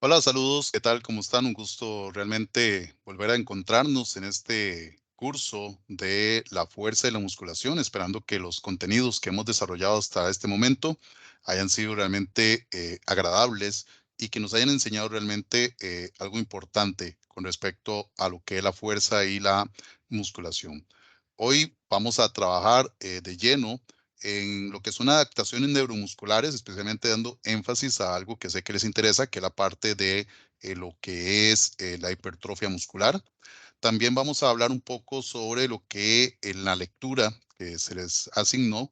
Hola, saludos, ¿qué tal? ¿Cómo están? Un gusto realmente volver a encontrarnos en este curso de la fuerza y la musculación, esperando que los contenidos que hemos desarrollado hasta este momento hayan sido realmente agradables y que nos hayan enseñado realmente algo importante con respecto a lo que es la fuerza y la musculación. Hoy vamos a trabajar de lleno en lo que son adaptaciones neuromusculares, especialmente dando énfasis a algo que sé que les interesa, que es la parte de lo que es la hipertrofia muscular. También vamos a hablar un poco sobre lo que en la lectura que se les asignó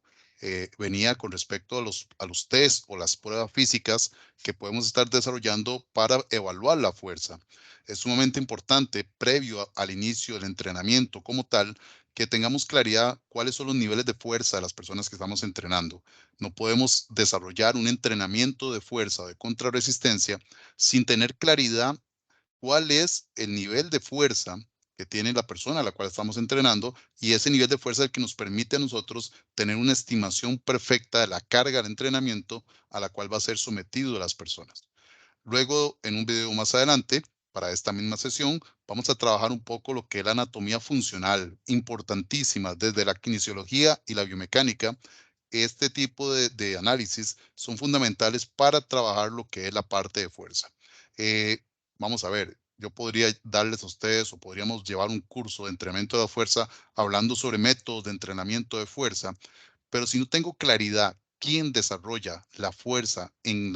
venía con respecto a los test o las pruebas físicas que podemos estar desarrollando para evaluar la fuerza. Es sumamente importante, previo al inicio del entrenamiento como tal, que tengamos claridad cuáles son los niveles de fuerza de las personas que estamos entrenando. No podemos desarrollar un entrenamiento de fuerza o de contrarresistencia sin tener claridad cuál es el nivel de fuerza que tiene la persona a la cual estamos entrenando, y ese nivel de fuerza es el que nos permite a nosotros tener una estimación perfecta de la carga de entrenamiento a la cual va a ser sometido las personas. Luego, en un video más adelante, para esta misma sesión, vamos a trabajar un poco lo que es la anatomía funcional, importantísima desde la kinesiología y la biomecánica. Este tipo de análisis son fundamentales para trabajar lo que es la parte de fuerza. Eh, Vamos a ver, yo podría darles a ustedes o podríamos llevar un curso de entrenamiento de fuerza hablando sobre métodos de entrenamiento de fuerza, pero si no tengo claridad quién desarrolla la fuerza en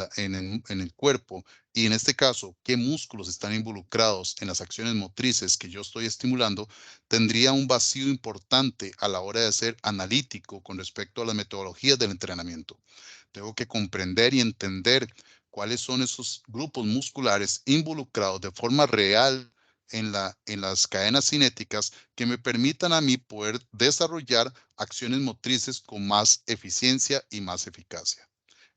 el cuerpo y en este caso qué músculos están involucrados en las acciones motrices que yo estoy estimulando, tendría un vacío importante a la hora de ser analítico con respecto a las metodologías del entrenamiento. Tengo que comprender y entender cuáles son esos grupos musculares involucrados de forma real en las cadenas cinéticas que me permitan a mí poder desarrollar acciones motrices con más eficiencia y más eficacia.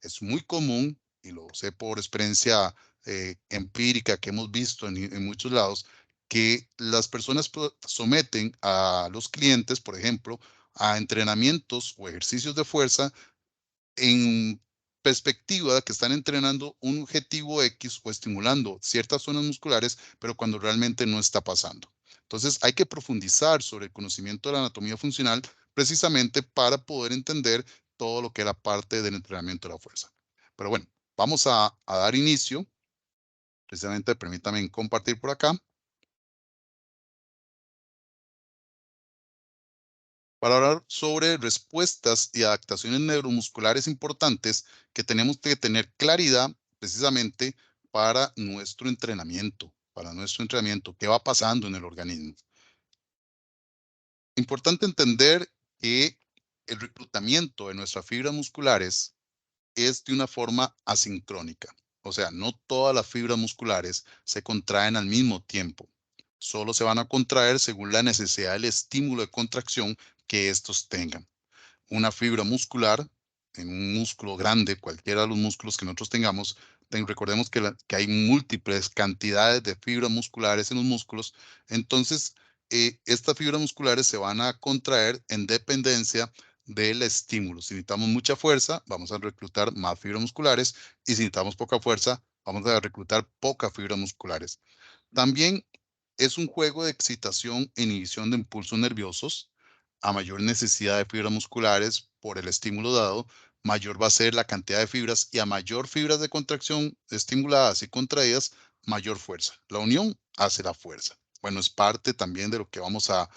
Es muy común, y lo sé por experiencia empírica que hemos visto en muchos lados, que las personas someten a los clientes, por ejemplo, a entrenamientos o ejercicios de fuerza en perspectiva de que están entrenando un objetivo X o estimulando ciertas zonas musculares, pero cuando realmente no está pasando. Entonces hay que profundizar sobre el conocimiento de la anatomía funcional precisamente para poder entender todo lo que es la parte del entrenamiento de la fuerza. Pero bueno, vamos a dar inicio. Precisamente permítanme compartir por acá para hablar sobre respuestas y adaptaciones neuromusculares importantes que tenemos que tener claridad precisamente para nuestro entrenamiento, qué va pasando en el organismo. Importante entender que el reclutamiento de nuestras fibras musculares es de una forma asincrónica. O sea, no todas las fibras musculares se contraen al mismo tiempo. Solo se van a contraer según la necesidad del estímulo de contracción que estos tengan. Una fibra muscular, en un músculo grande, cualquiera de los músculos que nosotros tengamos, recordemos que hay múltiples cantidades de fibras musculares en los músculos, entonces estas fibras musculares se van a contraer en dependencia del estímulo. Si necesitamos mucha fuerza, vamos a reclutar más fibras musculares, y si necesitamos poca fuerza, vamos a reclutar pocas fibras musculares. También es un juego de excitación e inhibición de impulsos nerviosos. A mayor necesidad de fibras musculares por el estímulo dado, mayor va a ser la cantidad de fibras, y a mayor fibras de contracción estimuladas y contraídas, mayor fuerza. La unión hace la fuerza. Bueno, es parte también de lo que vamos a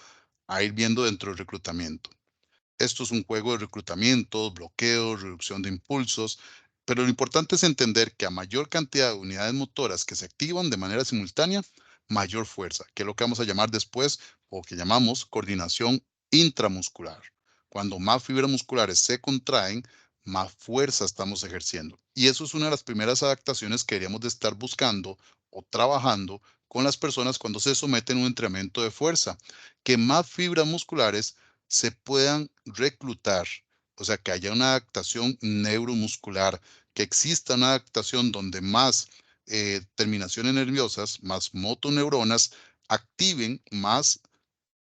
ir viendo dentro del reclutamiento. Esto es un juego de reclutamiento, bloqueo, reducción de impulsos, pero lo importante es entender que a mayor cantidad de unidades motoras que se activan de manera simultánea, mayor fuerza, que es lo que vamos a llamar después o que llamamos coordinación intramuscular. Cuando más fibras musculares se contraen, más fuerza estamos ejerciendo. Y eso es una de las primeras adaptaciones que deberíamos de estar buscando o trabajando con las personas cuando se someten a un entrenamiento de fuerza, que más fibras musculares se puedan reclutar, o sea, que haya una adaptación neuromuscular, que exista una adaptación donde más terminaciones nerviosas, más motoneuronas, activen más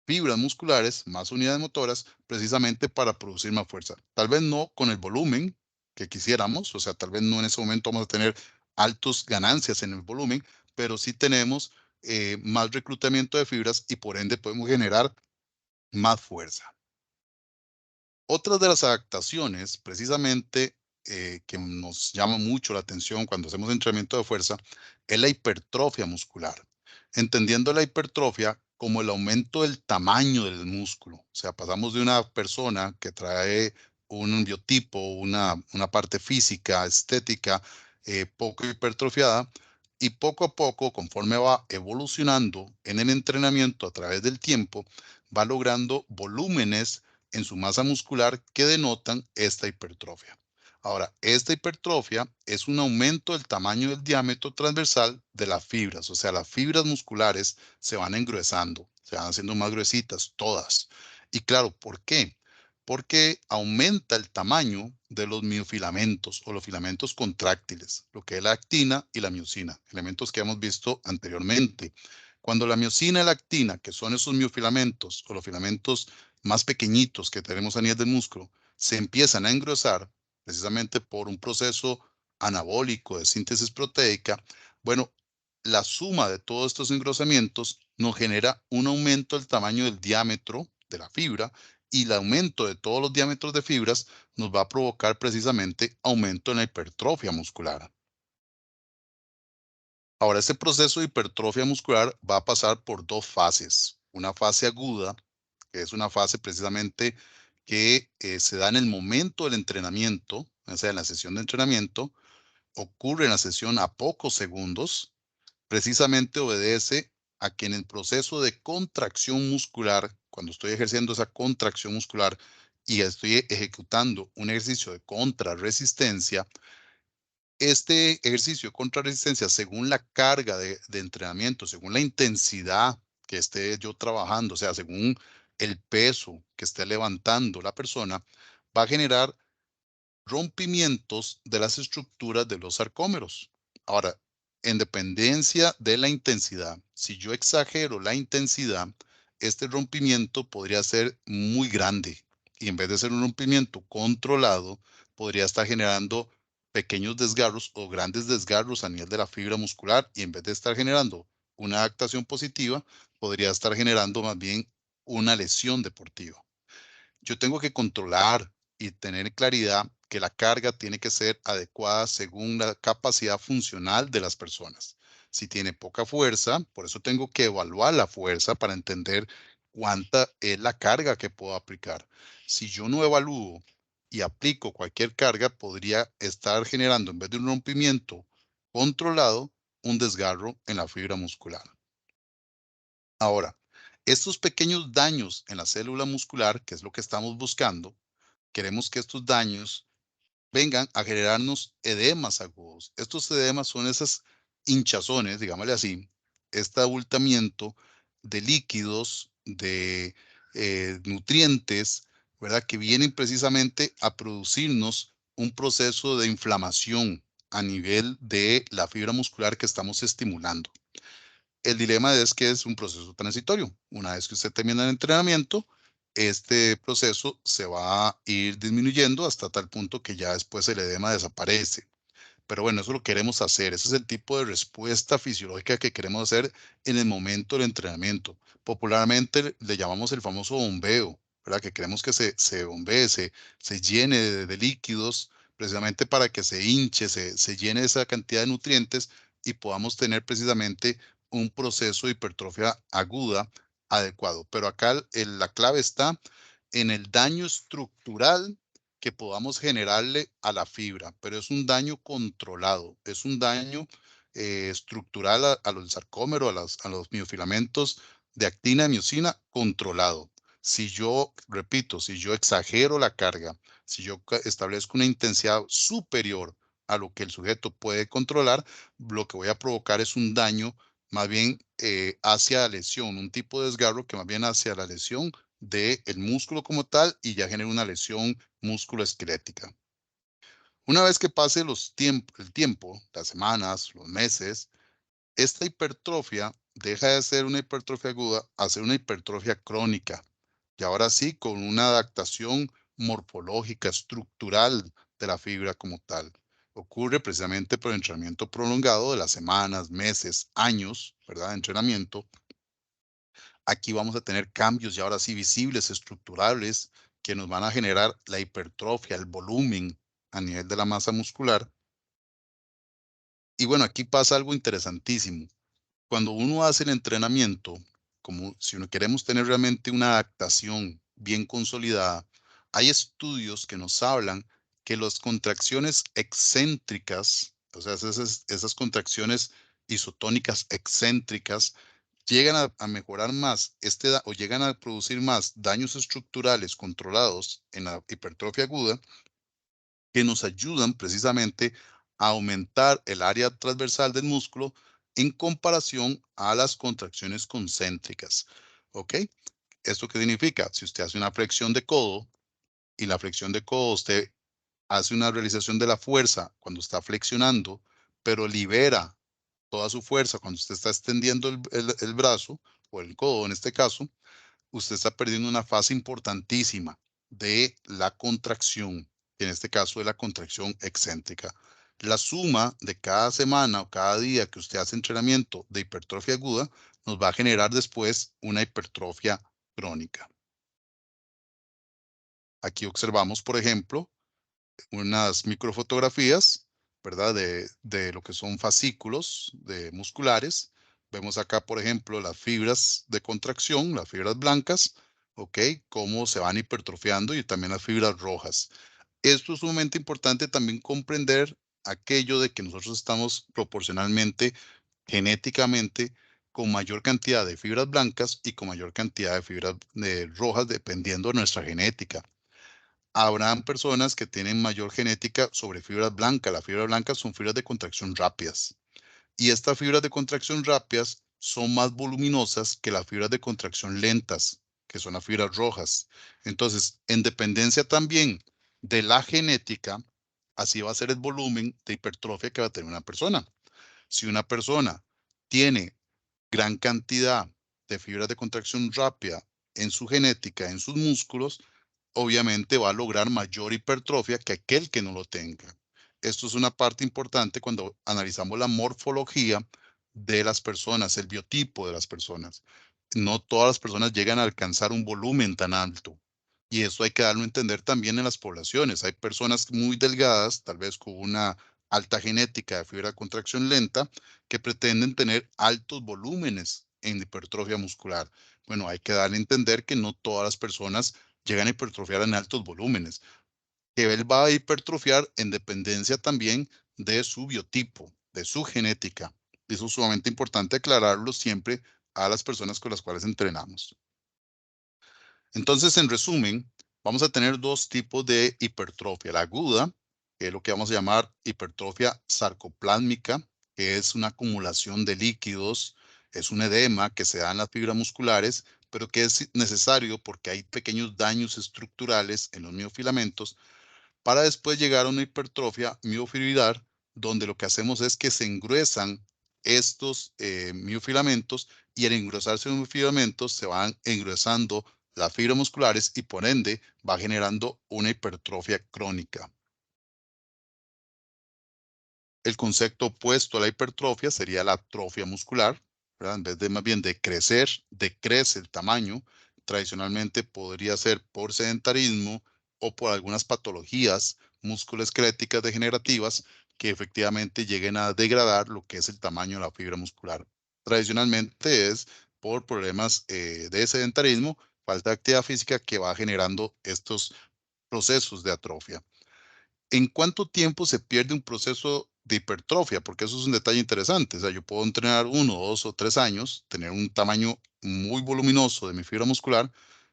fibras musculares, más unidades motoras, precisamente para producir más fuerza. Tal vez no con el volumen que quisiéramos, o sea, tal vez no en ese momento vamos a tener altos ganancias en el volumen, pero sí tenemos más reclutamiento de fibras y por ende podemos generar más fuerza. Otras de las adaptaciones, precisamente, que nos llama mucho la atención cuando hacemos entrenamiento de fuerza, es la hipertrofia muscular. Entendiendo la hipertrofia como el aumento del tamaño del músculo. O sea, pasamos de una persona que trae un biotipo, una parte física, estética, poco hipertrofiada, y poco a poco, conforme va evolucionando en el entrenamiento a través del tiempo, va logrando volúmenes en su masa muscular que denotan esta hipertrofia. Ahora, esta hipertrofia es un aumento del tamaño del diámetro transversal de las fibras, o sea, las fibras musculares se van engruesando, se van haciendo más gruesitas, todas. Y claro, ¿por qué? Porque aumenta el tamaño de los miofilamentos o los filamentos contráctiles, lo que es la actina y la miosina, elementos que hemos visto anteriormente. Cuando la miosina y la actina, que son esos miofilamentos o los filamentos más pequeñitos que tenemos a nivel del músculo, se empiezan a engrosar precisamente por un proceso anabólico de síntesis proteica, bueno, la suma de todos estos engrosamientos nos genera un aumento del tamaño del diámetro de la fibra y el aumento de todos los diámetros de fibras nos va a provocar precisamente aumento en la hipertrofia muscular. Ahora, este proceso de hipertrofia muscular va a pasar por dos fases. Una fase aguda, que es una fase precisamente que se da en el momento del entrenamiento, o sea, en la sesión de entrenamiento, ocurre en la sesión a pocos segundos, precisamente obedece a que en el proceso de contracción muscular, cuando estoy ejerciendo esa contracción muscular y estoy ejecutando un ejercicio de contrarresistencia, este ejercicio contra resistencia, según la carga de entrenamiento, según la intensidad que esté yo trabajando, o sea, según el peso que esté levantando la persona, va a generar rompimientos de las estructuras de los sarcómeros. Ahora, en dependencia de la intensidad, si yo exagero la intensidad, este rompimiento podría ser muy grande y en vez de ser un rompimiento controlado, podría estar generando pequeños desgarros o grandes desgarros a nivel de la fibra muscular y en vez de estar generando una adaptación positiva, podría estar generando más bien una lesión deportiva. Yo tengo que controlar y tener claridad que la carga tiene que ser adecuada según la capacidad funcional de las personas. Si tiene poca fuerza, por eso tengo que evaluar la fuerza para entender cuánta es la carga que puedo aplicar. Si yo no evalúo y aplico cualquier carga, podría estar generando, en vez de un rompimiento controlado, un desgarro en la fibra muscular. Ahora, estos pequeños daños en la célula muscular, que es lo que estamos buscando, queremos que estos daños vengan a generarnos edemas agudos. Estos edemas son esas hinchazones, digámosle así, este abultamiento de líquidos, de nutrientes, ¿verdad? Que vienen precisamente a producirnos un proceso de inflamación a nivel de la fibra muscular que estamos estimulando. El dilema es que es un proceso transitorio. Una vez que usted termina el entrenamiento, este proceso se va a ir disminuyendo hasta tal punto que ya después el edema desaparece. Pero bueno, eso lo queremos hacer. Ese es el tipo de respuesta fisiológica que queremos hacer en el momento del entrenamiento. Popularmente le llamamos el famoso bombeo, ¿verdad? Que queremos que se bombee, se llene de líquidos, precisamente para que se hinche, se llene esa cantidad de nutrientes y podamos tener precisamente un proceso de hipertrofia aguda adecuado. Pero acá la clave está en el daño estructural que podamos generarle a la fibra, pero es un daño controlado, es un daño estructural a los sarcómeros, a los miofilamentos de actina y miosina controlado. Si yo, repito, si yo exagero la carga, si yo establezco una intensidad superior a lo que el sujeto puede controlar, lo que voy a provocar es un daño más bien hacia la lesión, un tipo de desgarro que más bien hacia la lesión del músculo como tal y ya genera una lesión musculoesquelética. Una vez que pase el tiempo, las semanas, los meses, esta hipertrofia deja de ser una hipertrofia aguda a ser una hipertrofia crónica. Y ahora sí, con una adaptación morfológica, estructural de la fibra como tal. ocurre precisamente por el entrenamiento prolongado de las semanas, meses, años, ¿verdad? De entrenamiento. Aquí vamos a tener cambios y ahora sí visibles, estructurales, que nos van a generar la hipertrofia, el volumen a nivel de la masa muscular. Y bueno, aquí pasa algo interesantísimo. Cuando uno hace el entrenamiento, como si uno queremos tener realmente una adaptación bien consolidada, hay estudios que nos hablan que las contracciones excéntricas, o sea, esas contracciones isotónicas excéntricas, llegan a mejorar más o llegan a producir más daños estructurales controlados en la hipertrofia aguda que nos ayudan precisamente a aumentar el área transversal del músculo en comparación a las contracciones concéntricas. ¿Ok? ¿Esto qué significa? Si usted hace una flexión de codo y la flexión de codo usted hace una realización de la fuerza cuando está flexionando, pero libera toda su fuerza cuando usted está extendiendo el brazo o el codo en este caso, usted está perdiendo una fase importantísima de la contracción, en este caso de la contracción excéntrica. La suma de cada semana o cada día que usted hace entrenamiento de hipertrofia aguda nos va a generar después una hipertrofia crónica. Aquí observamos, por ejemplo, unas microfotografías, ¿verdad? De lo que son fascículos musculares. Vemos acá, por ejemplo, las fibras de contracción, las fibras blancas, ¿ok? Cómo se van hipertrofiando y también las fibras rojas. Esto es sumamente importante también comprender aquello de que nosotros estamos proporcionalmente, genéticamente, con mayor cantidad de fibras blancas y con mayor cantidad de fibras rojas, dependiendo de nuestra genética. Habrán personas que tienen mayor genética sobre fibras blancas. Las fibras blancas son fibras de contracción rápidas. Y estas fibras de contracción rápidas son más voluminosas que las fibras de contracción lentas, que son las fibras rojas. Entonces, en dependencia también de la genética, así va a ser el volumen de hipertrofia que va a tener una persona. Si una persona tiene gran cantidad de fibras de contracción rápida en su genética, en sus músculos, obviamente va a lograr mayor hipertrofia que aquel que no lo tenga. Esto es una parte importante cuando analizamos la morfología de las personas, el biotipo de las personas. No todas las personas llegan a alcanzar un volumen tan alto. Y eso hay que darlo a entender también en las poblaciones. Hay personas muy delgadas, tal vez con una alta genética de fibra de contracción lenta, que pretenden tener altos volúmenes en hipertrofia muscular. Bueno, hay que darle a entender que no todas las personas llegan a hipertrofiar en altos volúmenes, que él va a hipertrofiar en dependencia también de su biotipo, de su genética. Eso es sumamente importante aclararlo siempre a las personas con las cuales entrenamos. Entonces, en resumen, vamos a tener dos tipos de hipertrofia. La aguda, que es lo que vamos a llamar hipertrofia sarcoplásmica, que es una acumulación de líquidos, es un edema que se da en las fibras musculares, pero que es necesario porque hay pequeños daños estructurales en los miofilamentos para después llegar a una hipertrofia miofibrilar, donde lo que hacemos es que se engruesan estos miofilamentos y al engrosarse los miofilamentos se van engruesando las fibras musculares y por ende va generando una hipertrofia crónica. El concepto opuesto a la hipertrofia sería la atrofia muscular, ¿verdad? En vez de más bien de crecer, decrece el tamaño. Tradicionalmente podría ser por sedentarismo o por algunas patologías musculoesqueléticas degenerativas que efectivamente lleguen a degradar lo que es el tamaño de la fibra muscular. Tradicionalmente es por problemas de sedentarismo, falta de actividad física que va generando estos procesos de atrofia. ¿En cuánto tiempo se pierde un proceso de hipertrofia? Porque eso es un detalle interesante. O sea, yo puedo entrenar 1, 2 o 3 años, tener un tamaño muy voluminoso de mi fibra muscular,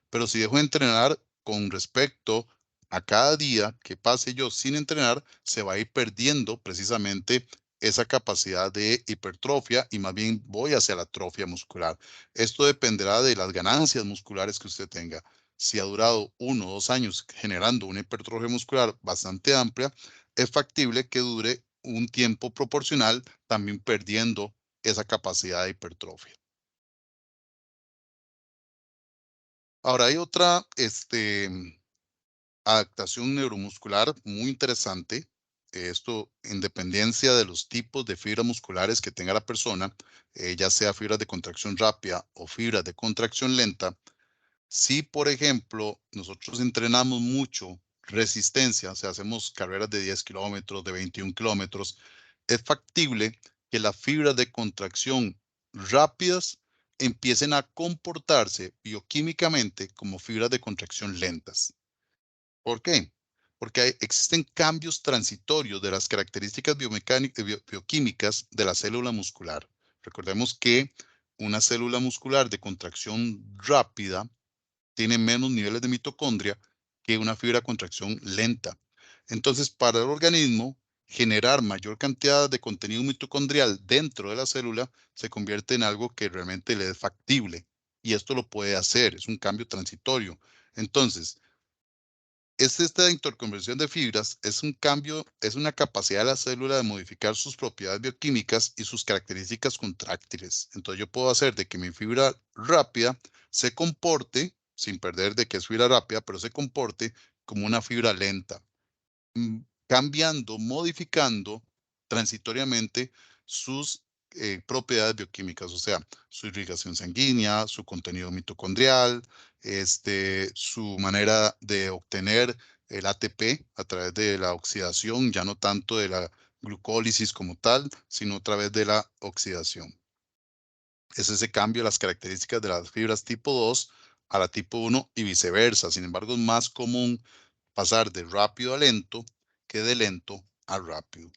pero si dejo de entrenar con respecto a cada día que pase yo sin entrenar, se va a ir perdiendo precisamente esa capacidad de hipertrofia y más bien voy hacia la atrofia muscular. Esto dependerá de las ganancias musculares que usted tenga. Si ha durado 1 o 2 años generando una hipertrofia muscular bastante amplia, es factible que dure un tiempo proporcional también perdiendo esa capacidad de hipertrofia. Ahora hay otra adaptación neuromuscular muy interesante esto en dependencia de los tipos de fibras musculares que tenga la persona, ya sea fibras de contracción rápida o fibras de contracción lenta. Si, por ejemplo, nosotros entrenamos mucho resistencia, o sea, hacemos carreras de 10 kilómetros, de 21 kilómetros, es factible que las fibras de contracción rápidas empiecen a comportarse bioquímicamente como fibras de contracción lentas. ¿Por qué? Porque existen cambios transitorios de las características bioquímicas de la célula muscular. Recordemos que una célula muscular de contracción rápida tiene menos niveles de mitocondria que una fibra de contracción lenta. Entonces, para el organismo, generar mayor cantidad de contenido mitocondrial dentro de la célula se convierte en algo que realmente le es factible. Y esto lo puede hacer, es un cambio transitorio. Entonces, esta interconversión de fibras es un cambio, es una capacidad de la célula de modificar sus propiedades bioquímicas y sus características contráctiles. Entonces yo puedo hacer de que mi fibra rápida se comporte, sin perder de que es fibra rápida, pero se comporte como una fibra lenta, cambiando, modificando transitoriamente sus propiedades bioquímicas, o sea, su irrigación sanguínea, su contenido mitocondrial, su manera de obtener el ATP a través de la oxidación, ya no tanto de la glucólisis como tal, sino a través de la oxidación. Es ese cambio de las características de las fibras tipo 2 a la tipo 1 y viceversa. Sin embargo, es más común pasar de rápido a lento que de lento a rápido.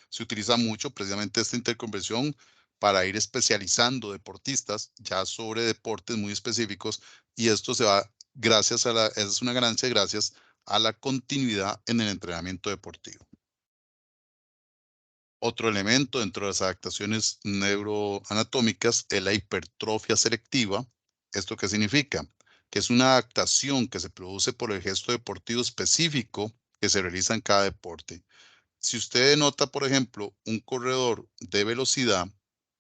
Se utiliza mucho precisamente esta interconversión para ir especializando deportistas ya sobre deportes muy específicos, y esto se va gracias a es una ganancia gracias a la continuidad en el entrenamiento deportivo. Otro elemento dentro de las adaptaciones neuroanatómicas es la hipertrofia selectiva. ¿Esto qué significa? Que es una adaptación que se produce por el gesto deportivo específico que se realiza en cada deporte. Si usted nota, por ejemplo, un corredor de velocidad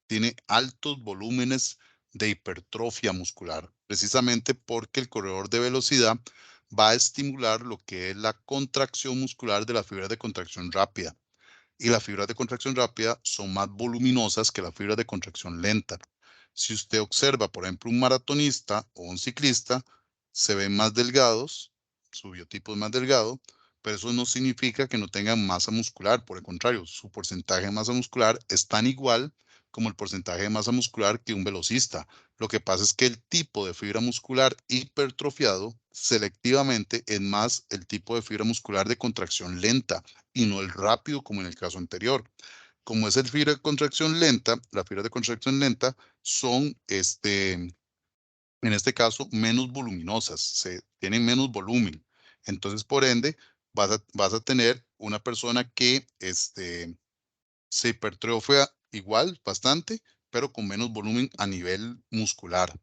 tiene altos volúmenes de hipertrofia muscular, precisamente porque el corredor de velocidad va a estimular lo que es la contracción muscular de las fibras de contracción rápida. Y las fibras de contracción rápida son más voluminosas que las fibras de contracción lenta. Si usted observa, por ejemplo, un maratonista o un ciclista, se ven más delgados, su biotipo es más delgado, pero eso no significa que no tengan masa muscular. Por el contrario, su porcentaje de masa muscular es tan igual como el porcentaje de masa muscular que un velocista. Lo que pasa es que el tipo de fibra muscular hipertrofiado selectivamente es más el tipo de fibra muscular de contracción lenta y no el rápido como en el caso anterior. Como es el fibra de contracción lenta, las fibras de contracción lenta son, en este caso, menos voluminosas, tienen menos volumen. Entonces, por ende, vas a tener una persona que se hipertrofia igual, bastante, pero con menos volumen a nivel muscular.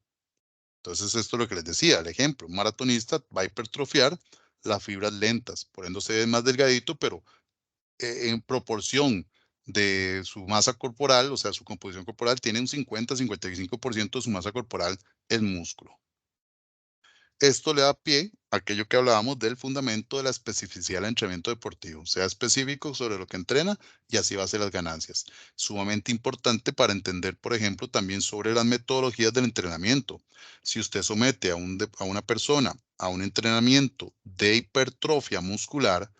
Entonces, esto es lo que les decía, el ejemplo, un maratonista va a hipertrofiar las fibras lentas, por ende se ve más delgadito, pero en proporción de su masa corporal, o sea, su composición corporal, tiene un 50-55% de su masa corporal en músculo. Esto le da pie a aquello que hablábamos del fundamento de la especificidad del entrenamiento deportivo. Sea específico sobre lo que entrena y así va a ser las ganancias. Sumamente importante para entender, por ejemplo, también sobre las metodologías del entrenamiento. Si usted somete a una persona a un entrenamiento de hipertrofia muscular,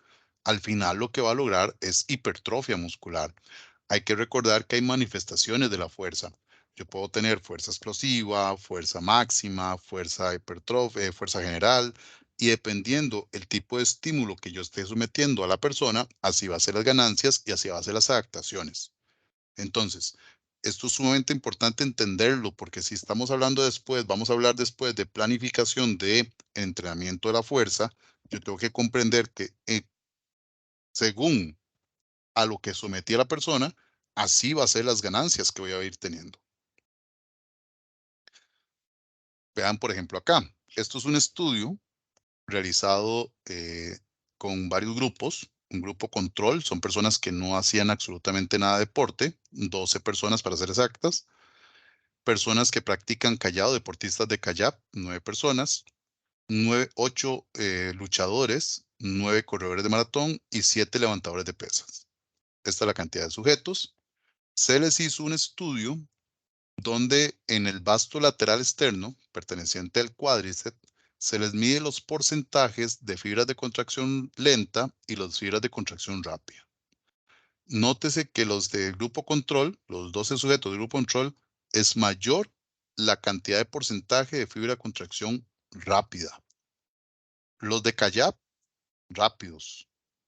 al final lo que va a lograr es hipertrofia muscular. Hay que recordar que hay manifestaciones de la fuerza. Yo puedo tener fuerza explosiva, fuerza máxima, fuerza hipertrofia, fuerza general, y dependiendo el tipo de estímulo que yo esté sometiendo a la persona, así va a ser las ganancias y así va a ser las adaptaciones. Entonces, esto es sumamente importante entenderlo, porque si estamos hablando después, vamos a hablar después de planificación de entrenamiento de la fuerza, yo tengo que comprender que según a lo que sometí a la persona, así va a ser las ganancias que voy a ir teniendo. Vean, por ejemplo, acá. Esto es un estudio realizado con varios grupos. Un grupo control son personas que no hacían absolutamente nada de deporte, 12 personas para ser exactas. Personas que practican callado, deportistas de kayak, 9 personas. 8 luchadores, 9 corredores de maratón y 7 levantadores de pesas. Esta es la cantidad de sujetos. Se les hizo un estudio donde en el vasto lateral externo, perteneciente al cuádriceps, se les mide los porcentajes de fibras de contracción lenta y las fibras de contracción rápida. Nótese que los del grupo control, los 12 sujetos del grupo control, es mayor la cantidad de porcentaje de fibra de contracción rápida. Los de kayak, rápidos.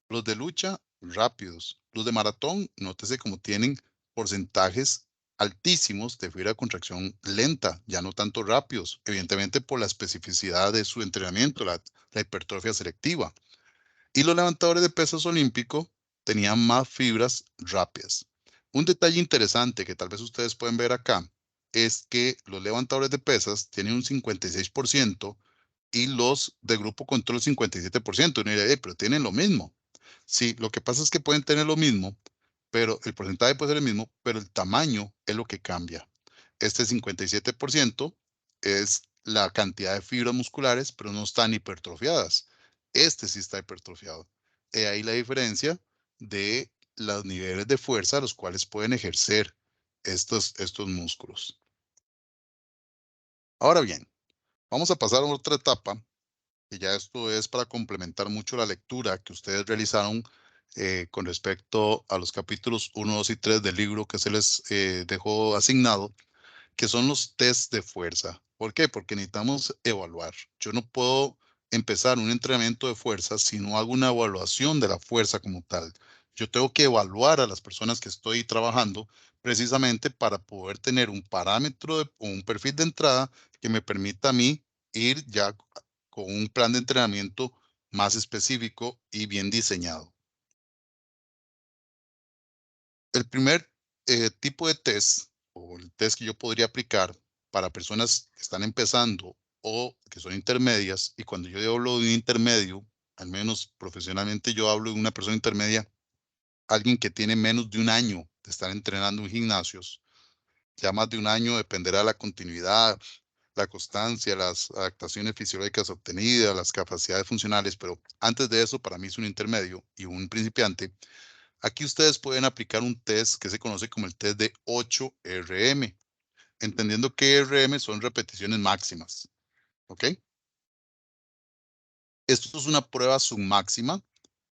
Los de lucha, rápidos. Los de maratón, nótese como tienen porcentajes altísimos de fibra de contracción lenta, ya no tanto rápidos, evidentemente por la especificidad de su entrenamiento, la hipertrofia selectiva. Y los levantadores de pesas olímpicos tenían más fibras rápidas. Un detalle interesante que tal vez ustedes pueden ver acá es que los levantadores de pesas tienen un 56% y los de grupo control 57%. Uno diría, pero tienen lo mismo. Sí, lo que pasa es que pueden tener lo mismo, pero el porcentaje puede ser el mismo, pero el tamaño es lo que cambia. Este 57% es la cantidad de fibras musculares, pero no están hipertrofiadas. Este sí está hipertrofiado. He ahí la diferencia de los niveles de fuerza a los cuales pueden ejercer estos músculos. Ahora bien, vamos a pasar a otra etapa, que ya esto es para complementar mucho la lectura que ustedes realizaron con respecto a los capítulos 1, 2 y 3 del libro que se les dejó asignado, que son los test de fuerza. ¿Por qué? Porque necesitamos evaluar. Yo no puedo empezar un entrenamiento de fuerza si no hago una evaluación de la fuerza como tal. Yo tengo que evaluar a las personas que estoy trabajando precisamente para poder tener un parámetro o un perfil de entrada que me permita a mí ir ya con un plan de entrenamiento más específico y bien diseñado. El primer tipo de test o el test que yo podría aplicar para personas que están empezando o que son intermedias, y cuando yo hablo de un intermedio, al menos profesionalmente yo hablo de una persona intermedia, alguien que tiene menos de un año de estar entrenando en gimnasios, ya más de un año dependerá de la continuidad, la constancia, las adaptaciones fisiológicas obtenidas, las capacidades funcionales, pero antes de eso para mí es un intermedio y un principiante. Aquí ustedes pueden aplicar un test que se conoce como el test de 8RM, entendiendo que RM son repeticiones máximas, ¿ok? Esto es una prueba submáxima,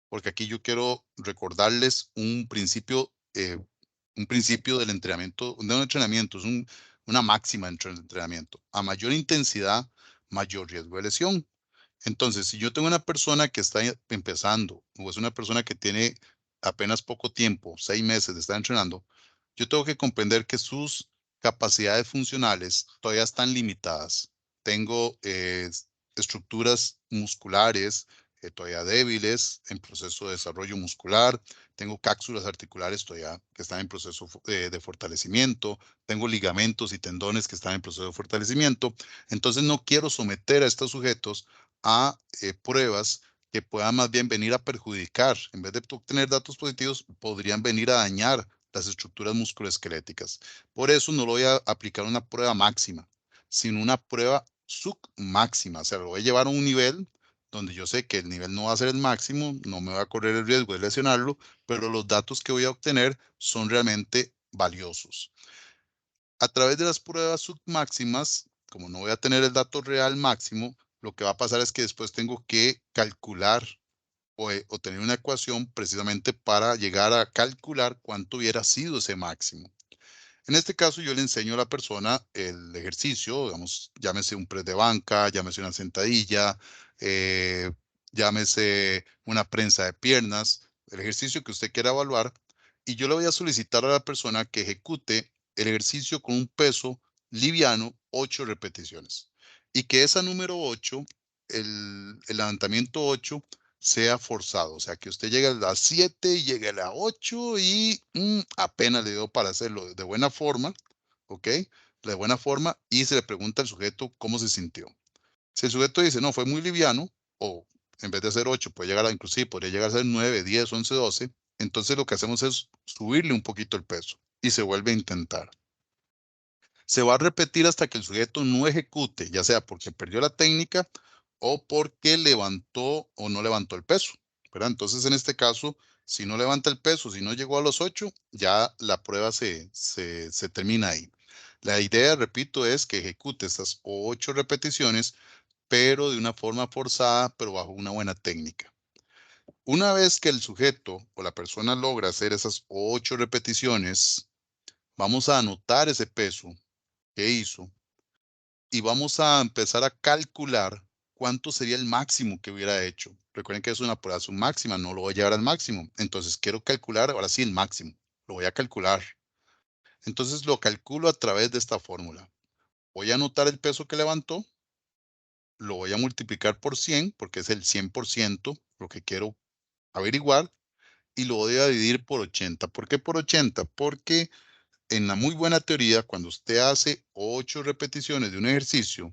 porque aquí yo quiero recordarles un principio del entrenamiento, de un entrenamiento, es una máxima dentro del entrenamiento. A mayor intensidad, mayor riesgo de lesión. Entonces, si yo tengo una persona que está empezando o es una persona que tiene apenas poco tiempo, 6 meses de estar entrenando, yo tengo que comprender que sus capacidades funcionales todavía están limitadas. Tengo estructuras musculares todavía débiles, en proceso de desarrollo muscular. Tengo cápsulas articulares todavía que están en proceso de fortalecimiento. Tengo ligamentos y tendones que están en proceso de fortalecimiento. Entonces no quiero someter a estos sujetos a pruebas que puedan más bien venir a perjudicar. En vez de obtener datos positivos, podrían venir a dañar las estructuras musculoesqueléticas. Por eso no lo voy a aplicar una prueba máxima, sino una prueba submáxima. O sea, lo voy a llevar a un nivel donde yo sé que el nivel no va a ser el máximo, no me va a correr el riesgo de lesionarlo, pero los datos que voy a obtener son realmente valiosos. A través de las pruebas submáximas, como no voy a tener el dato real máximo, lo que va a pasar es que después tengo que calcular o tener una ecuación precisamente para llegar a calcular cuánto hubiera sido ese máximo. En este caso, yo le enseño a la persona el ejercicio, digamos, llámese un press de banca, llámese una sentadilla, eh, llámese una prensa de piernas, el ejercicio que usted quiera evaluar, y yo le voy a solicitar a la persona que ejecute el ejercicio con un peso liviano, 8 repeticiones, y que esa número 8, el levantamiento 8, sea forzado, o sea, que usted llegue a las 7 y llegue a las 8 y apenas le dio para hacerlo de buena forma, ¿ok? De buena forma, y se le pregunta al sujeto cómo se sintió. Si el sujeto dice, no, fue muy liviano, o en vez de hacer 8, puede llegar a, inclusive podría llegar a ser 9, 10, 11, 12, entonces lo que hacemos es subirle un poquito el peso y se vuelve a intentar. Se va a repetir hasta que el sujeto no ejecute, ya sea porque perdió la técnica o porque levantó o no levantó el peso, ¿verdad? Entonces, en este caso, si no levanta el peso, si no llegó a los 8, ya la prueba se termina ahí. La idea, repito, es que ejecute estas 8 repeticiones, pero de una forma forzada, pero bajo una buena técnica. Una vez que el sujeto o la persona logra hacer esas 8 repeticiones, vamos a anotar ese peso que hizo y vamos a empezar a calcular cuánto sería el máximo que hubiera hecho. Recuerden que es una prueba máxima, no lo voy a llevar al máximo. Entonces quiero calcular ahora sí el máximo. Lo voy a calcular. Entonces lo calculo a través de esta fórmula. Voy a anotar el peso que levantó, lo voy a multiplicar por 100, porque es el 100% lo que quiero averiguar, y lo voy a dividir por 80. ¿Por qué por 80? Porque en la muy buena teoría, cuando usted hace 8 repeticiones de un ejercicio,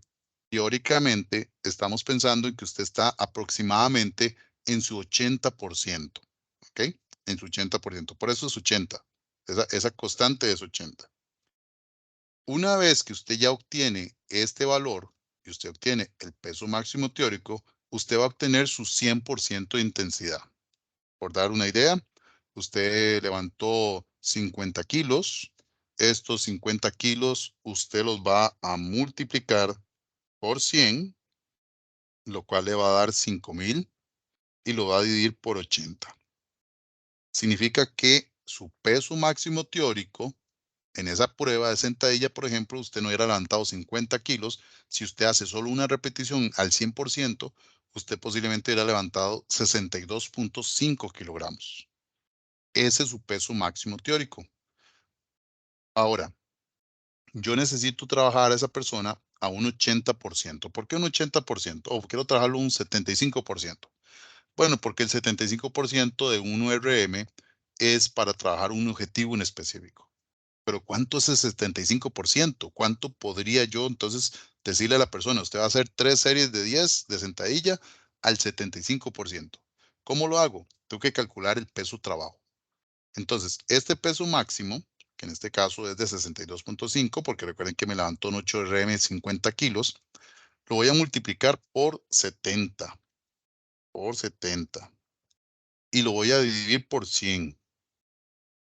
teóricamente estamos pensando en que usted está aproximadamente en su 80%, ¿ok? En su 80%. Por eso es 80. Esa constante es 80. Una vez que usted ya obtiene este valor y usted obtiene el peso máximo teórico, usted va a obtener su 100% de intensidad. Por dar una idea, usted levantó 50 kilos. Estos 50 kilos usted los va a multiplicar por 100, lo cual le va a dar 5,000 y lo va a dividir por 80. Significa que su peso máximo teórico en esa prueba de sentadilla, por ejemplo, usted no hubiera levantado 50 kilos. Si usted hace solo una repetición al 100%, usted posiblemente hubiera levantado 62.5 kilogramos. Ese es su peso máximo teórico. Ahora, yo necesito trabajar a esa persona a un 80%. ¿Por qué un 80%? O quiero trabajarlo un 75%. Bueno, porque el 75% de un URM es para trabajar un objetivo en específico. Pero ¿cuánto es el 75%? ¿Cuánto podría yo entonces decirle a la persona? Usted va a hacer 3 series de 10 de sentadilla al 75%. ¿Cómo lo hago? Tengo que calcular el peso trabajo. Entonces, este peso máximo, que en este caso es de 62.5, porque recuerden que me levantó un 8RM de 50 kilos, lo voy a multiplicar por 70, y lo voy a dividir por 100.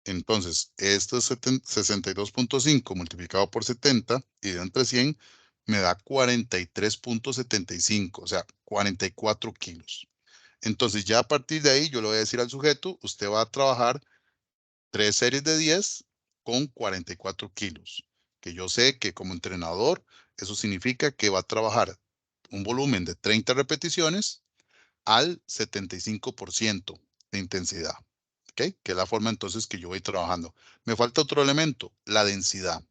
Entonces, esto es 62.5 multiplicado por 70 y dividido entre 100 me da 43.75, o sea, 44 kilos. Entonces, ya a partir de ahí, yo le voy a decir al sujeto, usted va a trabajar 3 series de 10 con 44 kilos. Que yo sé que como entrenador, eso significa que va a trabajar un volumen de 30 repeticiones al 75% de intensidad. ¿Ok? Que es la forma entonces que yo voy trabajando. Me falta otro elemento, la densidad.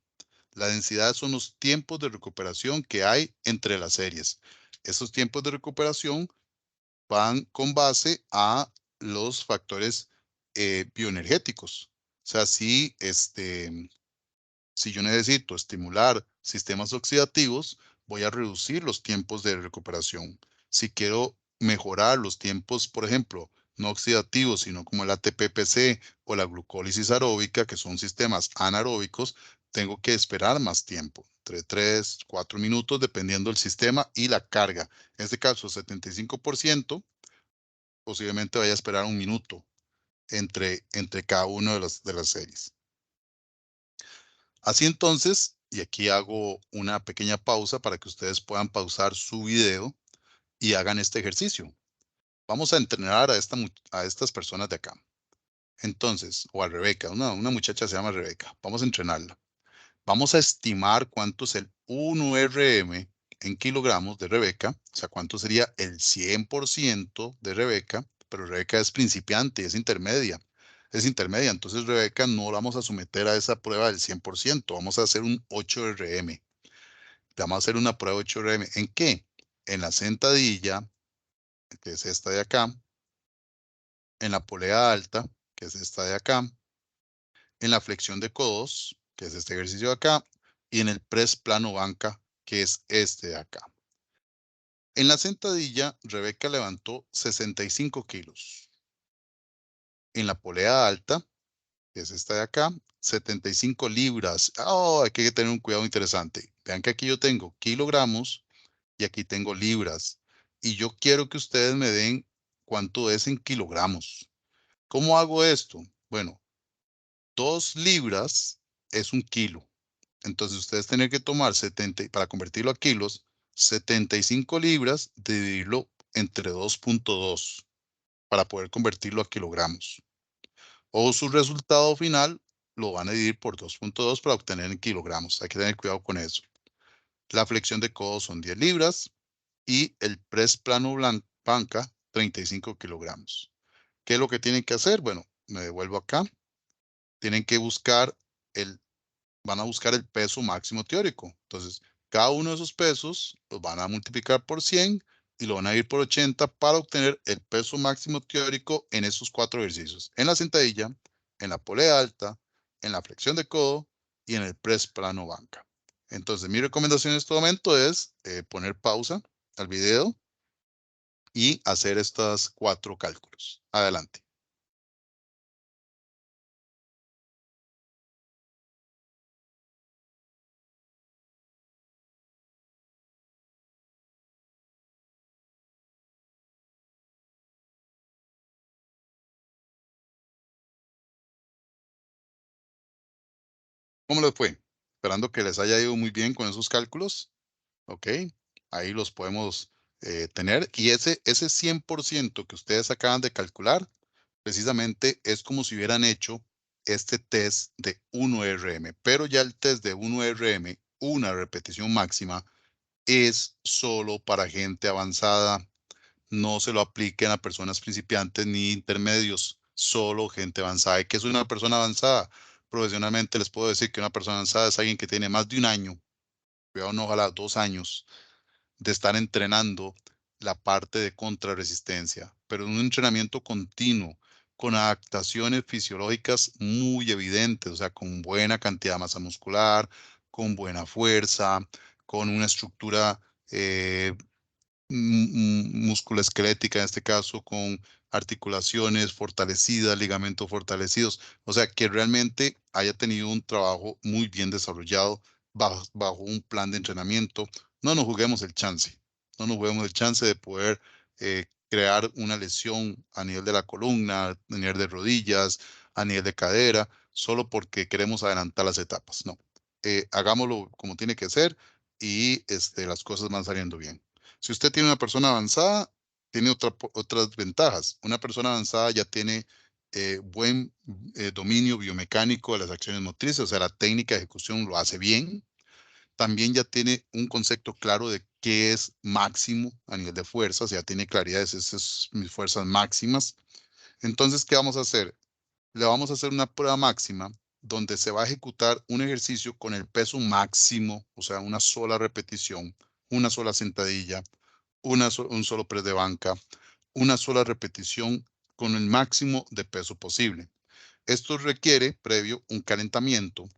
La densidad son los tiempos de recuperación que hay entre las series. Esos tiempos de recuperación van con base a los factores bioenergéticos. O sea, si yo necesito estimular sistemas oxidativos, voy a reducir los tiempos de recuperación. Si quiero mejorar los tiempos, por ejemplo, no oxidativos, sino como el ATP-PC o la glucólisis aeróbica, que son sistemas anaeróbicos, tengo que esperar más tiempo, entre 3, 4 minutos, dependiendo del sistema y la carga. En este caso, 75%, posiblemente vaya a esperar un minuto entre cada una de las series. Así entonces, y aquí hago una pequeña pausa para que ustedes puedan pausar su video y hagan este ejercicio. Vamos a entrenar a estas personas de acá. Entonces, o a Rebeca, una muchacha se llama Rebeca. Vamos a entrenarla. Vamos a estimar cuánto es el 1RM en kilogramos de Rebeca, o sea, cuánto sería el 100% de Rebeca, pero Rebeca es principiante, es intermedia. Es intermedia, entonces Rebeca no la vamos a someter a esa prueba del 100%, vamos a hacer un 8RM. Vamos a hacer una prueba de 8RM. ¿En qué? En la sentadilla, que es esta de acá, en la polea alta, que es esta de acá, en la flexión de codos, que es este ejercicio de acá, y en el press plano banca, que es este de acá. En la sentadilla, Rebeca levantó 65 kilos. En la polea alta, que es esta de acá, 75 libras. Oh, hay que tener un cuidado interesante. Vean que aquí yo tengo kilogramos y aquí tengo libras. y yo quiero que ustedes me den cuánto es en kilogramos. ¿Cómo hago esto? Bueno, 2 libras es 1 kilo. Entonces ustedes tienen que tomar 70, para convertirlo a kilos, 75 libras, dividirlo entre 2.2 para poder convertirlo a kilogramos. O su resultado final lo van a dividir por 2.2 para obtener en kilogramos. Hay que tener cuidado con eso. La flexión de codo son 10 libras y el press plano banca 35 kilogramos. ¿Qué es lo que tienen que hacer? Bueno, me devuelvo acá. Tienen que buscar van a buscar el peso máximo teórico. Entonces, cada uno de esos pesos los van a multiplicar por 100 y lo van a dividir por 80 para obtener el peso máximo teórico en esos 4 ejercicios. En la sentadilla, en la polea alta, en la flexión de codo y en el press plano banca. Entonces, mi recomendación en este momento es poner pausa al video y hacer estos 4 cálculos. Adelante. ¿Cómo les fue? Esperando que les haya ido muy bien con esos cálculos. ¿Ok? Ahí los podemos tener. Y ese 100% que ustedes acaban de calcular, precisamente es como si hubieran hecho este test de 1RM. Pero ya el test de 1RM, una repetición máxima, es solo para gente avanzada. No se lo apliquen a personas principiantes ni intermedios, solo gente avanzada. ¿Y qué es una persona avanzada? Profesionalmente les puedo decir que una persona avanzada es alguien que tiene más de un año, cuidado, no, ojalá 2 años de estar entrenando la parte de contrarresistencia, pero en un entrenamiento continuo, con adaptaciones fisiológicas muy evidentes, o sea, con buena cantidad de masa muscular, con buena fuerza, con una estructura eh, musculoesquelética, en este caso, con articulaciones fortalecidas, ligamentos fortalecidos, o sea, que realmente haya tenido un trabajo muy bien desarrollado bajo un plan de entrenamiento. No nos juguemos el chance, no nos juguemos el chance de poder crear una lesión a nivel de la columna, a nivel de rodillas, a nivel de cadera, solo porque queremos adelantar las etapas. No, hagámoslo como tiene que ser y las cosas van saliendo bien. Si usted tiene una persona avanzada, tiene otras ventajas. Una persona avanzada ya tiene buen dominio biomecánico de las acciones motrices, o sea, la técnica de ejecución lo hace bien. También ya tiene un concepto claro de qué es máximo a nivel de fuerzas, ya tiene claridad de esas son mis fuerzas máximas. Entonces, ¿qué vamos a hacer? Le vamos a hacer una prueba máxima donde se va a ejecutar un ejercicio con el peso máximo, o sea, una sola repetición, una sola sentadilla, un solo press de banca, una sola repetición con el máximo de peso posible. Esto requiere previo un calentamiento,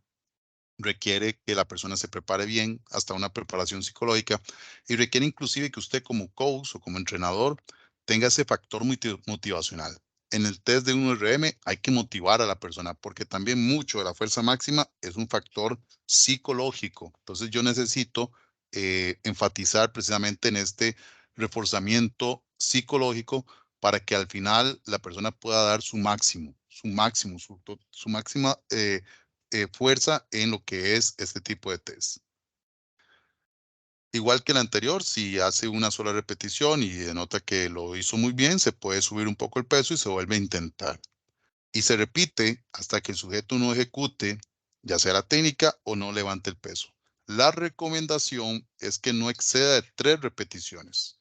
requiere que la persona se prepare bien, hasta una preparación psicológica, y requiere inclusive que usted como coach o como entrenador tenga ese factor motivacional. En el test de 1RM hay que motivar a la persona porque también mucho de la fuerza máxima es un factor psicológico. Entonces yo necesito enfatizar precisamente en este reforzamiento psicológico para que al final la persona pueda dar su máximo, su máxima fuerza en lo que es este tipo de test. Igual que el anterior, si hace una sola repetición y denota que lo hizo muy bien, se puede subir un poco el peso y se vuelve a intentar. Y se repite hasta que el sujeto no ejecute, ya sea la técnica o no levante el peso. La recomendación es que no exceda de 3 repeticiones.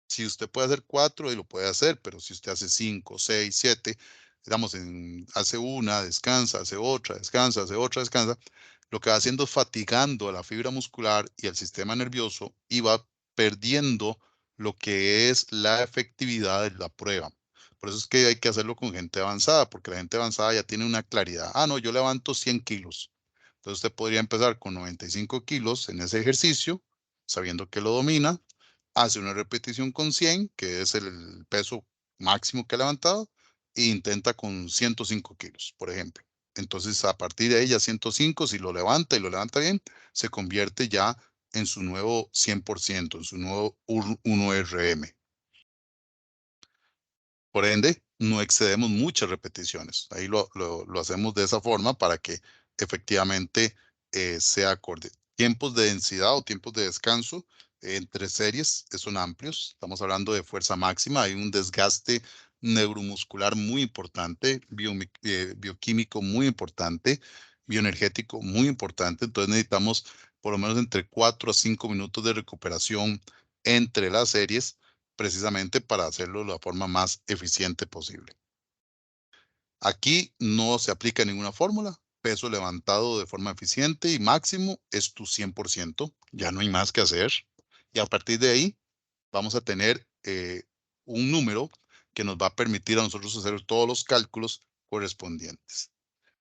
Si usted puede hacer 4, y lo puede hacer, pero si usted hace 5, 6, 7, digamos, hace una, descansa, hace otra, descansa, lo que va haciendo es fatigando a la fibra muscular y al sistema nervioso y va perdiendo lo que es la efectividad de la prueba. Por eso es que hay que hacerlo con gente avanzada, porque la gente avanzada ya tiene una claridad. Ah, no, yo levanto 100 kilos. Entonces usted podría empezar con 95 kilos en ese ejercicio, sabiendo que lo domina, hace una repetición con 100, que es el peso máximo que ha levantado, e intenta con 105 kilos, por ejemplo. Entonces, a partir de ahí, ya 105, si lo levanta y lo levanta bien, se convierte ya en su nuevo 100%, en su nuevo 1RM. Por ende, no excedemos muchas repeticiones. Ahí lo hacemos de esa forma para que efectivamente sea acorde. Tiempos de densidad o tiempos de descanso entre series son amplios. Estamos hablando de fuerza máxima. Hay un desgaste neuromuscular muy importante, bioquímico muy importante, bioenergético muy importante. Entonces necesitamos por lo menos entre 4 a 5 minutos de recuperación entre las series precisamente para hacerlo de la forma más eficiente posible. Aquí no se aplica ninguna fórmula. Peso levantado de forma eficiente y máximo es tu 100%. Ya no hay más que hacer. Y a partir de ahí vamos a tener un número que nos va a permitir a nosotros hacer todos los cálculos correspondientes.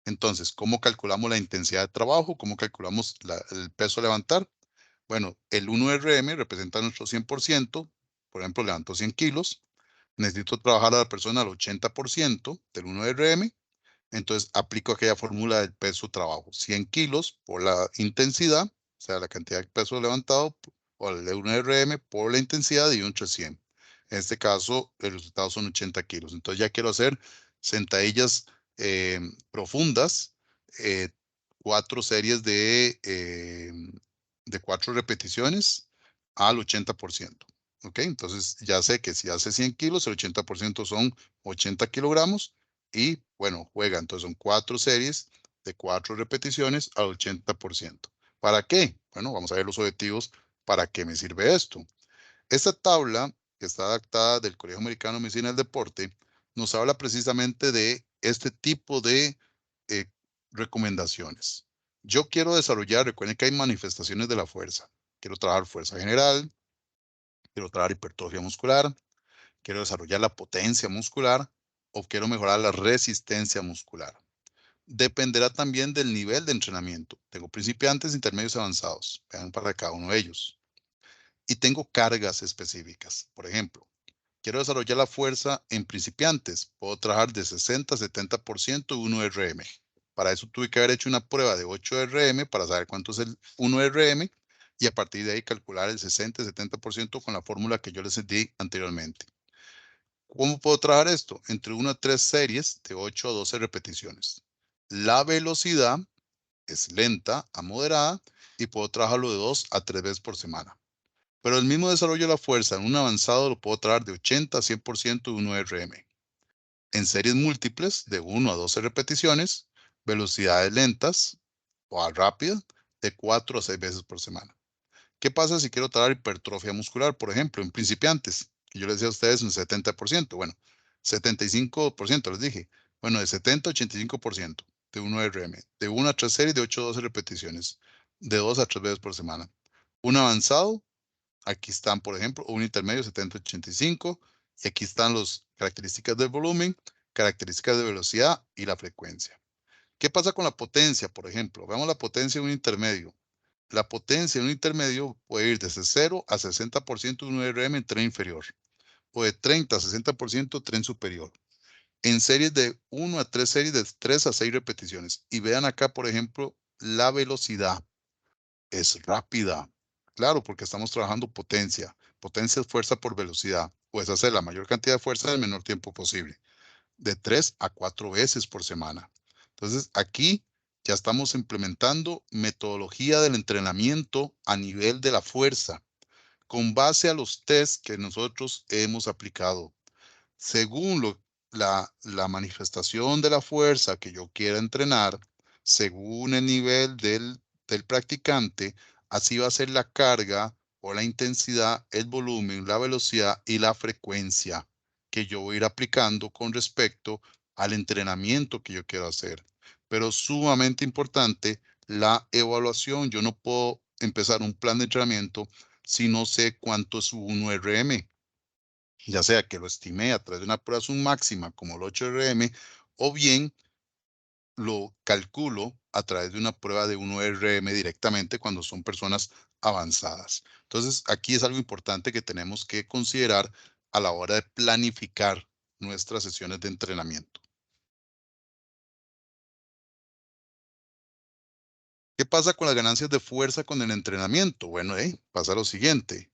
Entonces, ¿cómo calculamos la intensidad de trabajo? ¿Cómo calculamos el peso a levantar? Bueno, el 1RM representa nuestro 100%. Por ejemplo, levantó 100 kilos. Necesito trabajar a la persona al 80% del 1RM. Entonces, aplico aquella fórmula del peso trabajo. 100 kilos por la intensidad, o sea, la cantidad de peso levantado, o el 1RM por la intensidad, y entre 100. En este caso, el resultado son 80 kilos. Entonces, ya quiero hacer sentadillas profundas, 4 series de 4 repeticiones al 80%. ¿Ok? Entonces, ya sé que si hace 100 kilos, el 80% son 80 kilogramos. Y bueno, juega. Entonces son 4 series de 4 repeticiones al 80%. ¿Para qué? Bueno, vamos a ver los objetivos. ¿Para qué me sirve esto? Esta tabla, que está adaptada del Colegio Americano de Medicina del Deporte, nos habla precisamente de este tipo de eh, recomendaciones. Yo quiero desarrollar, recuerden que hay manifestaciones de la fuerza. Quiero trabajar fuerza general, quiero trabajar hipertrofia muscular, quiero desarrollar la potencia muscular o quiero mejorar la resistencia muscular. Dependerá también del nivel de entrenamiento. Tengo principiantes, intermedios y avanzados. Vean para cada uno de ellos. Y tengo cargas específicas. Por ejemplo, quiero desarrollar la fuerza en principiantes. Puedo trabajar de 60 a 70% 1RM. Para eso tuve que haber hecho una prueba de 8RM para saber cuánto es el 1RM y a partir de ahí calcular el 60-70% con la fórmula que yo les di anteriormente. ¿Cómo puedo trabajar esto? Entre 1 a 3 series de 8 a 12 repeticiones. La velocidad es lenta a moderada y puedo trabajarlo de 2 a 3 veces por semana. Pero el mismo desarrollo de la fuerza en un avanzado lo puedo trabajar de 80 a 100% de 1RM. En series múltiples de 1 a 12 repeticiones, velocidades lentas o rápidas de 4 a 6 veces por semana. ¿Qué pasa si quiero trabajar hipertrofia muscular, por ejemplo, en principiantes? Que yo les decía a ustedes un 70%, bueno, 75% les dije. Bueno, de 70 a 85% de 1RM, de 1 a 3 series de 8 a 12 repeticiones, de 2 a 3 veces por semana. Un avanzado, aquí están, por ejemplo, un intermedio 70 a 85, y aquí están las características del volumen, características de velocidad y la frecuencia. ¿Qué pasa con la potencia, por ejemplo? Veamos la potencia de un intermedio. La potencia en un intermedio puede ir desde 0 a 60% de un RM en tren inferior o de 30 a 60% tren superior. En series de 1 a 3 series de 3 a 6 repeticiones. Y vean acá, por ejemplo, la velocidad es rápida. Claro, porque estamos trabajando potencia. Potencia es fuerza por velocidad. Puedes hacer la mayor cantidad de fuerza en el menor tiempo posible, de 3 a 4 veces por semana. Entonces, aquí ya estamos implementando metodología del entrenamiento a nivel de la fuerza, con base a los test que nosotros hemos aplicado. Según la manifestación de la fuerza que yo quiera entrenar, según el nivel del practicante, así va a ser la carga o la intensidad, el volumen, la velocidad y la frecuencia que yo voy a ir aplicando con respecto al entrenamiento que yo quiero hacer. Pero sumamente importante la evaluación. Yo no puedo empezar un plan de entrenamiento si no sé cuánto es su 1RM, ya sea que lo estimé a través de una prueba sum máxima como el 8RM, o bien lo calculo a través de una prueba de 1RM directamente cuando son personas avanzadas. Entonces, aquí es algo importante que tenemos que considerar a la hora de planificar nuestras sesiones de entrenamiento. ¿Qué pasa con las ganancias de fuerza con el entrenamiento? Bueno, pasa lo siguiente.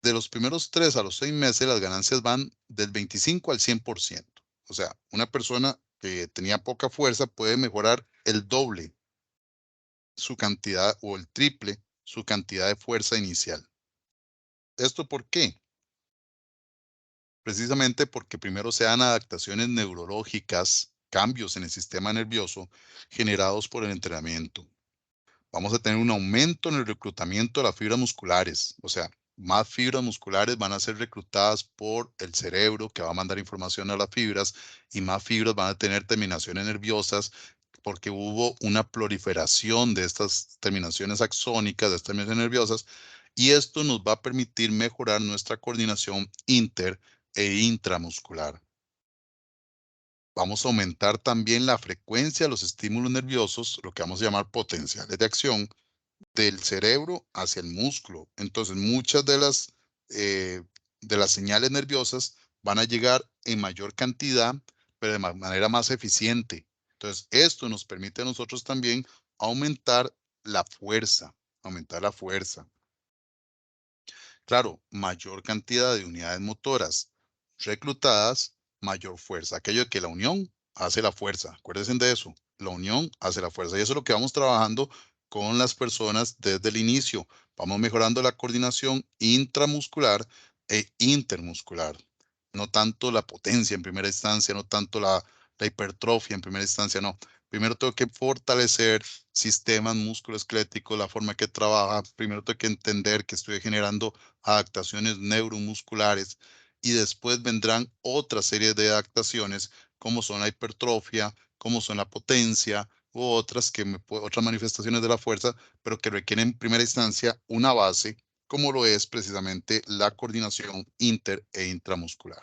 De los primeros 3 a los 6 meses, las ganancias van del 25 al 100%. O sea, una persona que tenía poca fuerza puede mejorar el doble su cantidad o el triple su cantidad de fuerza inicial. ¿Esto por qué? Precisamente porque primero se dan adaptaciones neurológicas, cambios en el sistema nervioso generados por el entrenamiento. Vamos a tener un aumento en el reclutamiento de las fibras musculares, o sea, más fibras musculares van a ser reclutadas por el cerebro que va a mandar información a las fibras y más fibras van a tener terminaciones nerviosas porque hubo una proliferación de estas terminaciones axónicas, de estas terminaciones nerviosas, y esto nos va a permitir mejorar nuestra coordinación inter e intramuscular. Vamos a aumentar también la frecuencia de los estímulos nerviosos, lo que vamos a llamar potenciales de acción, del cerebro hacia el músculo. Entonces, muchas eh, de las señales nerviosas van a llegar en mayor cantidad, pero de manera más eficiente. Entonces, esto nos permite a nosotros también aumentar la fuerza, aumentar la fuerza. Claro, mayor cantidad de unidades motoras reclutadas, mayor fuerza. Aquello de que la unión hace la fuerza. Acuérdense de eso. La unión hace la fuerza. Y eso es lo que vamos trabajando con las personas desde el inicio. Vamos mejorando la coordinación intramuscular e intermuscular. No tanto la potencia en primera instancia, no tanto la hipertrofia en primera instancia, no. Primero tengo que fortalecer sistemas musculoesqueléticos, la forma que trabaja. Primero tengo que entender que estoy generando adaptaciones neuromusculares y después vendrán otra serie de adaptaciones como son la hipertrofia, como son la potencia u otras, otras manifestaciones de la fuerza, pero que requieren en primera instancia una base como lo es precisamente la coordinación inter e intramuscular.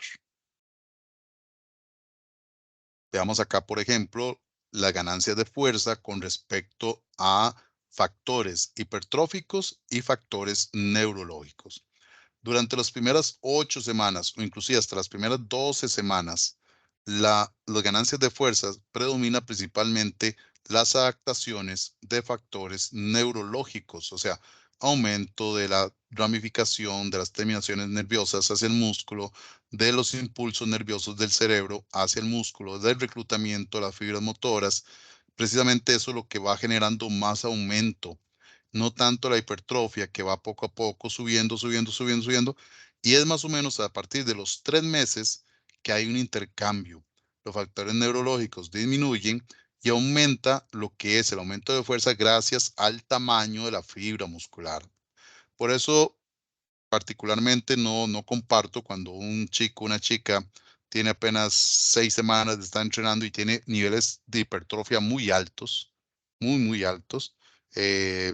Veamos acá, por ejemplo, las ganancias de fuerza con respecto a factores hipertróficos y factores neurológicos. Durante las primeras 8 semanas o inclusive hasta las primeras 12 semanas, las ganancias de fuerzas predomina principalmente las adaptaciones de factores neurológicos, o sea, aumento de la ramificación de las terminaciones nerviosas hacia el músculo, de los impulsos nerviosos del cerebro hacia el músculo, del reclutamiento de las fibras motoras. Precisamente eso es lo que va generando más aumento, no tanto la hipertrofia que va poco a poco subiendo, subiendo, subiendo, subiendo. Y es más o menos a partir de los 3 meses que hay un intercambio. Los factores neurológicos disminuyen y aumenta lo que es el aumento de fuerza gracias al tamaño de la fibra muscular. Por eso, particularmente, no comparto cuando un chico, una chica, tiene apenas 6 semanas de estar entrenando y tiene niveles de hipertrofia muy altos, muy, muy altos. Eh,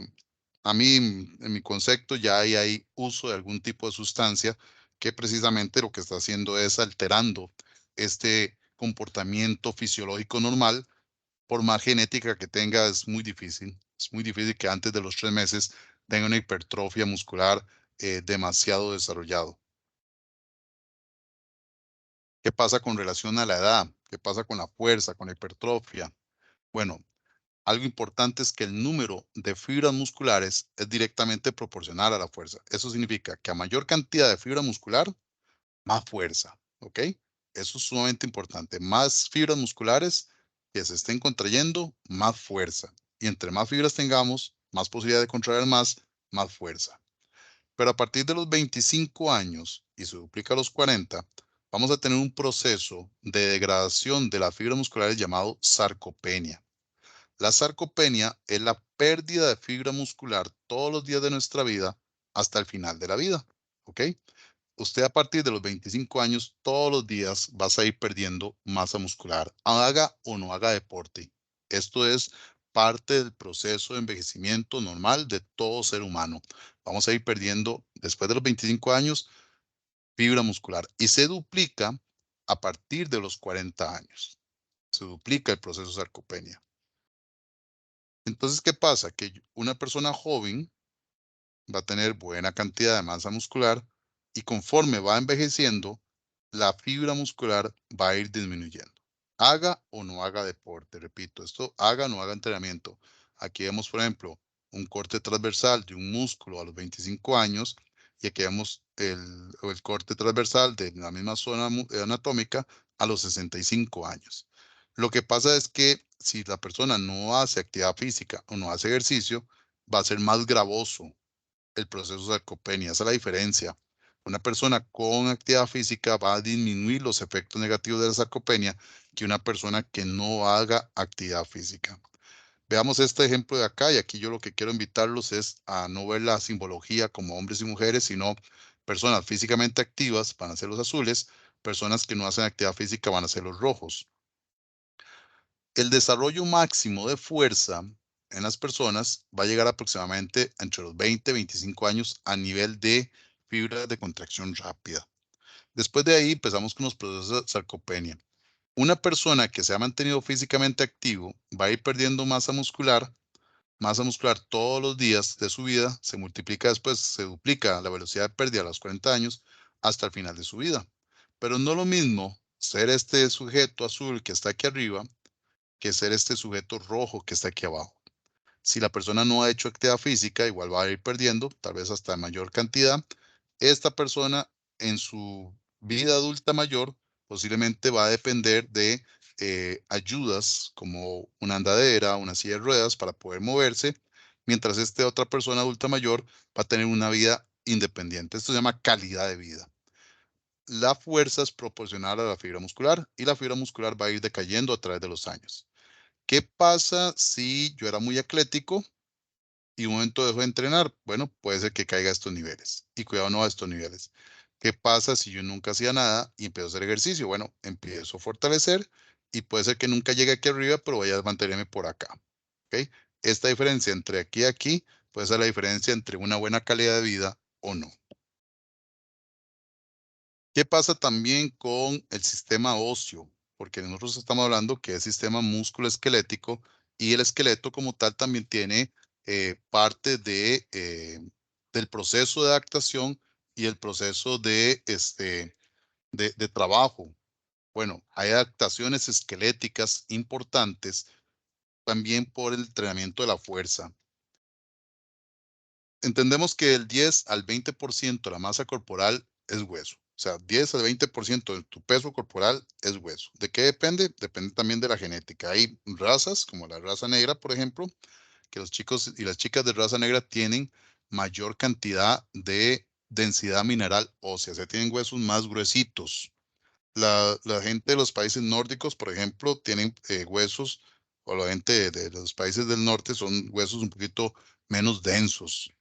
a mí, en mi concepto, ya hay uso de algún tipo de sustancia que precisamente lo que está haciendo es alterando este comportamiento fisiológico normal. Por más genética que tenga, es muy difícil. Es muy difícil que antes de los 3 meses tenga una hipertrofia muscular demasiado desarrollado. ¿Qué pasa con relación a la edad? ¿Qué pasa con la fuerza, con la hipertrofia? Bueno, algo importante es que el número de fibras musculares es directamente proporcional a la fuerza. Eso significa que a mayor cantidad de fibra muscular, más fuerza, ¿ok? Eso es sumamente importante. Más fibras musculares que se estén contrayendo, más fuerza. Y entre más fibras tengamos, más posibilidad de contraer más fuerza. Pero a partir de los 25 años y se duplica a los 40, vamos a tener un proceso de degradación de las fibras musculares llamado sarcopenia. La sarcopenia es la pérdida de fibra muscular todos los días de nuestra vida hasta el final de la vida. ¿Ok? Usted a partir de los 25 años, todos los días vas a ir perdiendo masa muscular, haga o no haga deporte. Esto es parte del proceso de envejecimiento normal de todo ser humano. Vamos a ir perdiendo, después de los 25 años, fibra muscular y se duplica a partir de los 40 años. Se duplica el proceso de sarcopenia. Entonces, ¿qué pasa? Que una persona joven va a tener buena cantidad de masa muscular y conforme va envejeciendo, la fibra muscular va a ir disminuyendo. Haga o no haga deporte, repito, esto haga o no haga entrenamiento. Aquí vemos, por ejemplo, un corte transversal de un músculo a los 25 años, y aquí vemos el corte transversal de la misma zona anatómica a los 65 años. Lo que pasa es que si la persona no hace actividad física o no hace ejercicio, va a ser más gravoso el proceso de sarcopenia. Esa es la diferencia. Una persona con actividad física va a disminuir los efectos negativos de la sarcopenia que una persona que no haga actividad física. Veamos este ejemplo de acá, y aquí yo lo que quiero invitarlos es a no ver la simbología como hombres y mujeres, sino personas físicamente activas van a ser los azules, personas que no hacen actividad física van a ser los rojos. El desarrollo máximo de fuerza en las personas va a llegar aproximadamente entre los 20 y 25 años a nivel de fibra de contracción rápida. Después de ahí empezamos con los procesos de sarcopenia. Una persona que se ha mantenido físicamente activo va a ir perdiendo masa muscular todos los días de su vida, se multiplica después, se duplica la velocidad de pérdida a los 40 años hasta el final de su vida. Pero no es lo mismo ser este sujeto azul que está aquí arriba que ser este sujeto rojo que está aquí abajo. Si la persona no ha hecho actividad física, igual va a ir perdiendo, tal vez hasta en mayor cantidad. Esta persona en su vida adulta mayor posiblemente va a depender de ayudas como una andadera, una silla de ruedas para poder moverse, mientras esta otra persona adulta mayor va a tener una vida independiente. Esto se llama calidad de vida. La fuerza es proporcional a la fibra muscular y la fibra muscular va a ir decayendo a través de los años. ¿Qué pasa si yo era muy atlético y un momento dejo de entrenar? Bueno, puede ser que caiga a estos niveles. Y cuidado, no a estos niveles. ¿Qué pasa si yo nunca hacía nada y empiezo a hacer ejercicio? Bueno, empiezo a fortalecer y puede ser que nunca llegue aquí arriba, pero voy a mantenerme por acá. ¿Ok? Esta diferencia entre aquí y aquí puede ser la diferencia entre una buena calidad de vida o no. ¿Qué pasa también con el sistema óseo? Porque nosotros estamos hablando que es sistema músculo-esquelético, y el esqueleto como tal también tiene parte del proceso de adaptación y el proceso de trabajo. Bueno, hay adaptaciones esqueléticas importantes también por el entrenamiento de la fuerza. Entendemos que el 10 al 20% de la masa corporal es hueso. O sea, 10 al 20% de tu peso corporal es hueso. ¿De qué depende? Depende también de la genética. Hay razas, como la raza negra, por ejemplo, que los chicos y las chicas de raza negra tienen mayor cantidad de densidad mineral ósea, o sea, tienen huesos más gruesitos. La gente de los países nórdicos, por ejemplo, tienen huesos, o la gente de los países del norte son huesos un poquito menos densos.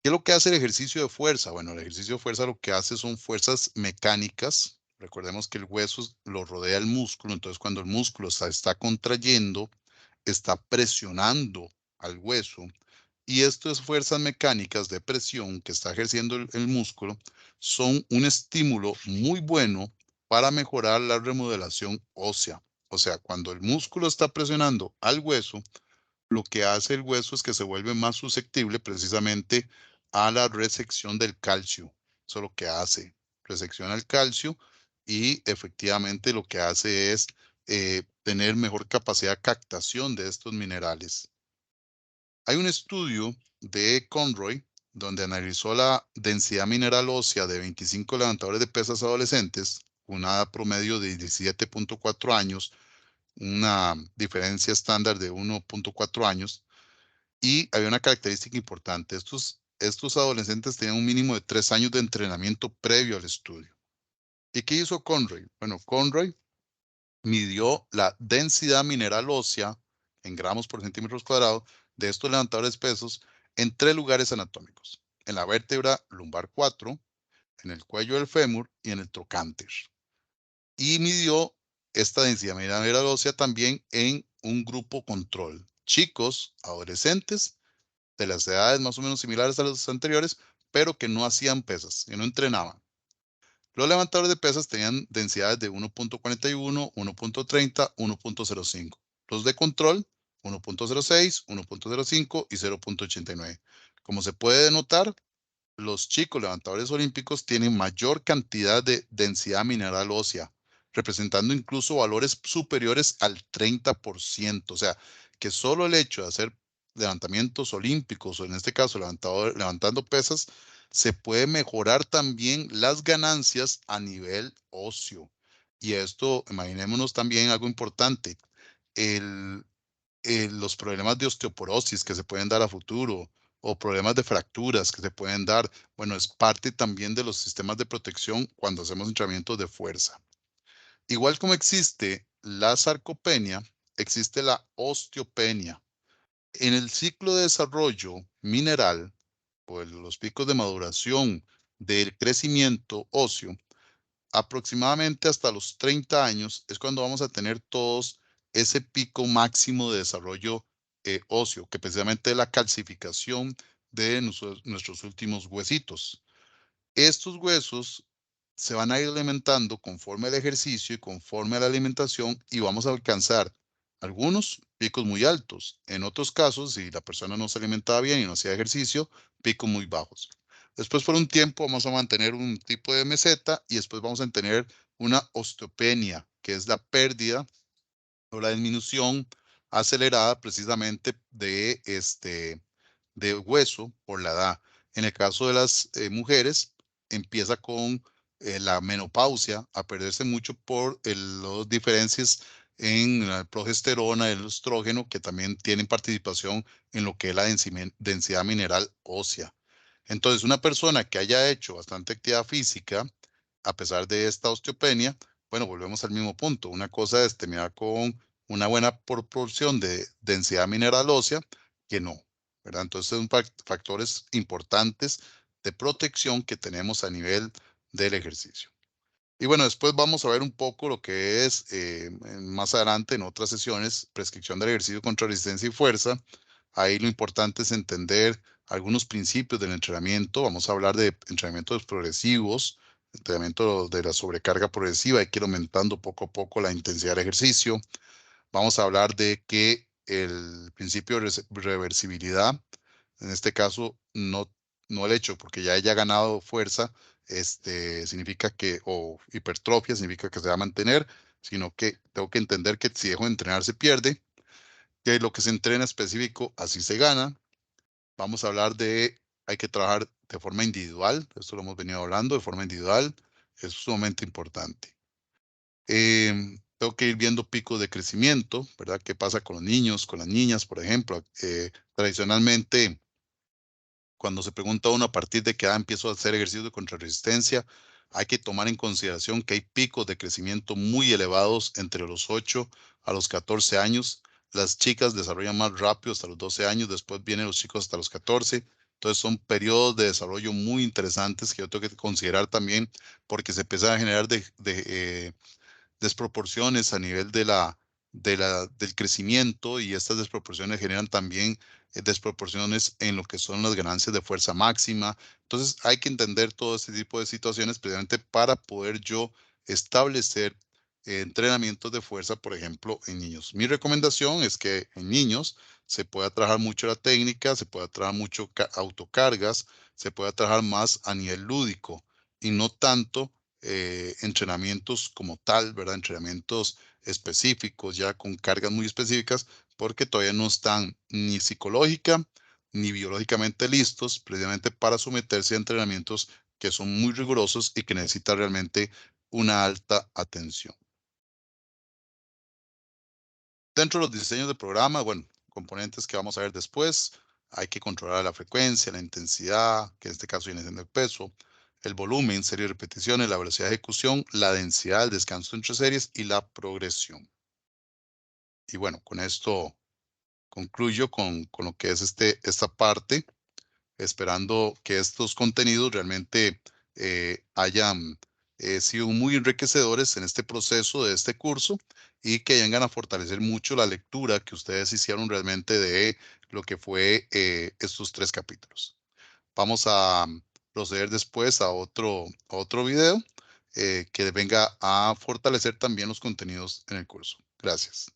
¿Qué es lo que hace el ejercicio de fuerza? Bueno, el ejercicio de fuerza lo que hace son fuerzas mecánicas. Recordemos que el hueso lo rodea el músculo, entonces cuando el músculo está contrayendo, está presionando al hueso, y estas fuerzas mecánicas de presión que está ejerciendo el músculo son un estímulo muy bueno para mejorar la remodelación ósea. O sea, cuando el músculo está presionando al hueso, lo que hace el hueso es que se vuelve más susceptible precisamente a la resección del calcio. Eso es lo que hace, resecciona el calcio, y efectivamente lo que hace es tener mejor capacidad de captación de estos minerales. Hay un estudio de Conroy donde analizó la densidad mineral ósea de 25 levantadores de pesas adolescentes, una edad promedio de 17.4 años, una diferencia estándar de 1.4 años, y había una característica importante. Estos adolescentes tenían un mínimo de 3 años de entrenamiento previo al estudio. ¿Y qué hizo Conroy? Bueno, Conroy midió la densidad mineral ósea en gramos por centímetros cuadrados de estos levantadores pesos en 3 lugares anatómicos: en la vértebra lumbar 4, en el cuello del fémur y en el trocánter. Y midió esta densidad mineral ósea también en un grupo control: chicos, adolescentes, de las edades más o menos similares a las anteriores, pero que no hacían pesas, que no entrenaban. Los levantadores de pesas tenían densidades de 1.41, 1.30, 1.05. Los de control, 1.06, 1.05 y 0.89. Como se puede notar, los chicos levantadores olímpicos tienen mayor cantidad de densidad mineral ósea, representando incluso valores superiores al 30%. O sea, que solo el hecho de hacer levantamientos olímpicos, o en este caso levantando pesas, se puede mejorar también las ganancias a nivel óseo. Y esto, imaginémonos también algo importante, el, los problemas de osteoporosis que se pueden dar a futuro o problemas de fracturas que se pueden dar, bueno, es parte también de los sistemas de protección cuando hacemos entrenamientos de fuerza. Igual como existe la sarcopenia, existe la osteopenia. En el ciclo de desarrollo mineral o en los picos de maduración del crecimiento óseo, aproximadamente hasta los 30 años es cuando vamos a tener todos ese pico máximo de desarrollo óseo, que precisamente es la calcificación de nuestros últimos huesitos. Estos huesos se van a ir alimentando conforme al ejercicio y conforme a la alimentación y vamos a alcanzar algunos picos muy altos. En otros casos, si la persona no se alimentaba bien y no hacía ejercicio, picos muy bajos. Después, por un tiempo, vamos a mantener un tipo de meseta y después vamos a tener una osteopenia, que es la pérdida o la disminución acelerada precisamente de hueso por la edad. En el caso de las mujeres, empieza con la menopausia a perderse mucho por las diferencias en la progesterona, el estrógeno, que también tienen participación en lo que es la densidad mineral ósea. Entonces, una persona que haya hecho bastante actividad física, a pesar de esta osteopenia, bueno, volvemos al mismo punto. Una cosa es terminar con una buena proporción de densidad mineral ósea que no, ¿verdad? Entonces son factores importantes de protección que tenemos a nivel del ejercicio. Y bueno, después vamos a ver un poco lo que es más adelante en otras sesiones, prescripción del ejercicio contra resistencia y fuerza. Ahí lo importante es entender algunos principios del entrenamiento. Vamos a hablar de entrenamientos progresivos, entrenamiento de la sobrecarga progresiva, hay que ir aumentando poco a poco la intensidad del ejercicio. Vamos a hablar de que el principio de reversibilidad, en este caso, no el hecho, porque ya haya ganado fuerza, significa que, o hipertrofia, significa que se va a mantener, sino que tengo que entender que si dejo de entrenar se pierde, que lo que se entrena específico, así se gana. Vamos a hablar de, hay que trabajar de forma individual, esto lo hemos venido hablando, de forma individual, es sumamente importante. Tengo que ir viendo picos de crecimiento, ¿verdad? ¿Qué pasa con los niños, con las niñas, por ejemplo? Tradicionalmente, cuando se pregunta a uno a partir de qué edad empiezo a hacer ejercicio de contrarresistencia, hay que tomar en consideración que hay picos de crecimiento muy elevados entre los 8 a los 14 años. Las chicas desarrollan más rápido hasta los 12 años, después vienen los chicos hasta los 14. Entonces son periodos de desarrollo muy interesantes que yo tengo que considerar también porque se empiezan a generar desproporciones a nivel del crecimiento y estas desproporciones generan también desproporciones en lo que son las ganancias de fuerza máxima. Entonces hay que entender todo este tipo de situaciones precisamente para poder yo establecer entrenamientos de fuerza, por ejemplo, en niños. Mi recomendación es que en niños se pueda trabajar mucho la técnica, se pueda trabajar mucho autocargas, se pueda trabajar más a nivel lúdico y no tanto entrenamientos como tal, ¿verdad? Entrenamientos específicos, ya con cargas muy específicas, porque todavía no están ni psicológica ni biológicamente listos precisamente para someterse a entrenamientos que son muy rigurosos y que necesitan realmente una alta atención. Dentro de los diseños de programa, bueno, componentes que vamos a ver después, hay que controlar la frecuencia, la intensidad, que en este caso viene siendo el peso, el volumen, serie de repeticiones, la velocidad de ejecución, la densidad, el descanso entre series y la progresión. Y bueno, con esto concluyo con lo que es esta parte, esperando que estos contenidos realmente hayan sido muy enriquecedores en este proceso de este curso y que vengan a fortalecer mucho la lectura que ustedes hicieron realmente de lo que fue estos 3 capítulos. Vamos a proceder después a otro video que venga a fortalecer también los contenidos en el curso. Gracias.